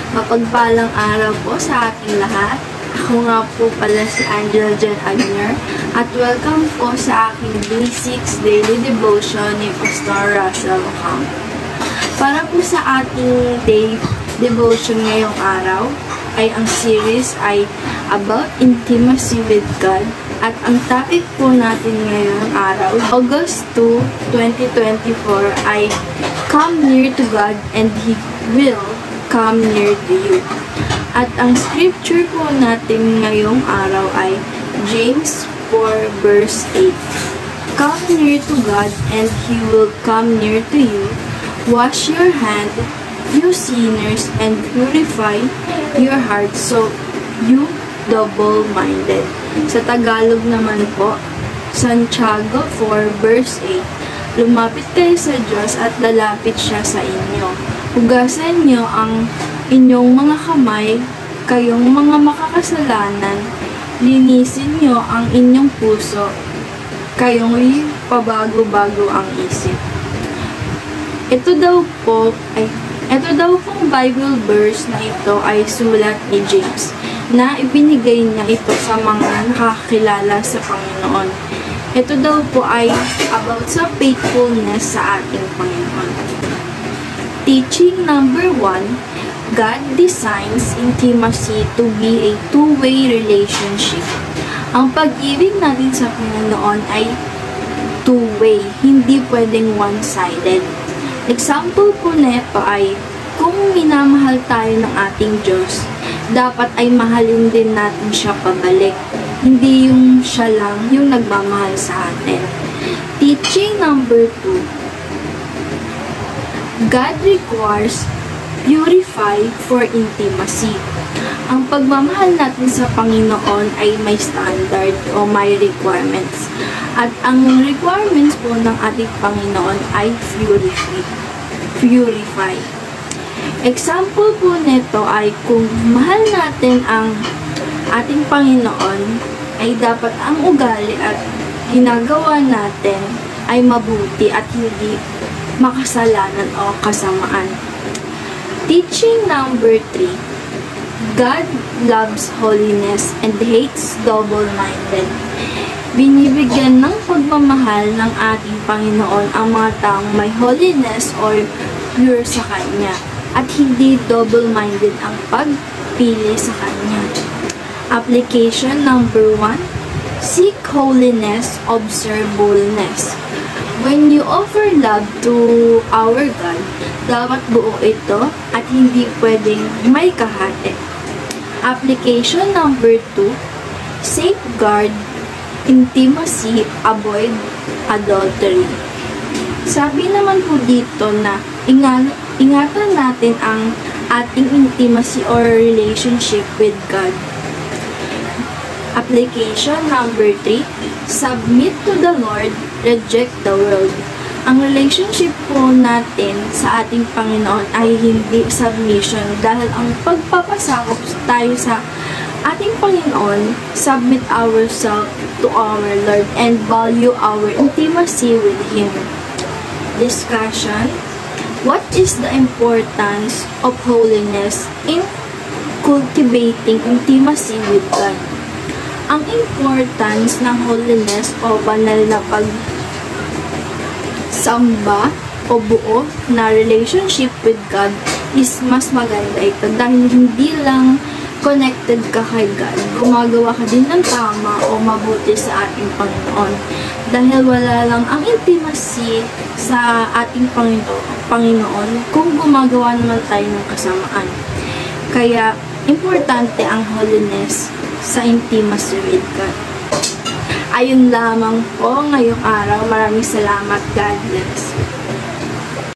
Mapagpalang araw po sa ating lahat. Ako nga po pala si Angela Jan Agner at welcome po sa aking Day 6 Daily Devotion ni Pastor Russell Ocampo. Para po sa ating Day Devotion ngayong araw ay ang series ay about intimacy with God at ang topic po natin ngayong araw, August 2, 2024 ay Come near to God and He will come near to you. At ang scripture po natin ngayong araw ay James 4 verse 8. Come near to God and He will come near to you. Wash your hand, you sinners, and purify your hearts so you double-minded. Sa Tagalog naman po, Santiago 4 verse 8. Lumapit kayo sa Diyos at lalapit siya sa inyo. Hugasan niyo ang inyong mga kamay, kayong mga makakasalanan. Linisin niyo ang inyong puso, kayong pabago-bago ang isip. Ito daw pong Bible verse na ito ay sulat ni James na ibinigay niya ito sa mga nakakilala sa Panginoon. Ito daw po ay about sa faithfulness sa ating Panginoon. Teaching number 1, God designs intimacy to be a two-way relationship. Ang pag-ibig natin sa Panginoon ay two-way, hindi pwedeng one-sided. Example po nito ay, kung minamahal tayo ng ating Diyos, dapat ay mahalin din natin siya pabalik. Hindi yung siya lang yung nagmamahal sa atin. Teaching number 2, God requires purify for intimacy. Ang pagmamahal natin sa Panginoon ay may standard o may requirements. At ang requirements po ng ating Panginoon ay purify. Example po nito ay kung mahal natin ang ating Panginoon, ay dapat ang ugali at ginagawa natin ay mabuti at hindi makasalanan o kasamaan. Teaching number 3, God loves holiness and hates double-minded. Binibigyan ng pagmamahal ng ating Panginoon ang mga taong may holiness or pure sa Kanya at hindi double-minded ang pagpili sa Kanya. Application number 1, seek holiness, observe boldness. When you offer love to our God, dapat buo ito at hindi pwedeng may kahati. Application number 2, safeguard intimacy, avoid adultery. Sabi naman po dito na ingatan natin ang ating intimacy or relationship with God. Application number 3, submit to the Lord, reject the world. Ang relationship po natin sa ating Panginoon ay hindi submission dahil ang pagpapasakop tayo sa ating Panginoon, submit ourselves to our Lord and value our intimacy with Him. Discussion: what is the importance of holiness in cultivating intimacy with God? Ang importance ng holiness o banal na pagsamba o buo na relationship with God is mas maganda ito dahil hindi lang connected ka kay God, gumagawa ka din ng tama o mabuti sa ating Panginoon. Dahil wala lang ang intimacy sa ating Panginoon kung gumagawa naman tayo ng kasamaan. Kaya, importante ang holiness sa intimacy with God. Ayun lamang po ngayong araw. Maraming salamat. God bless.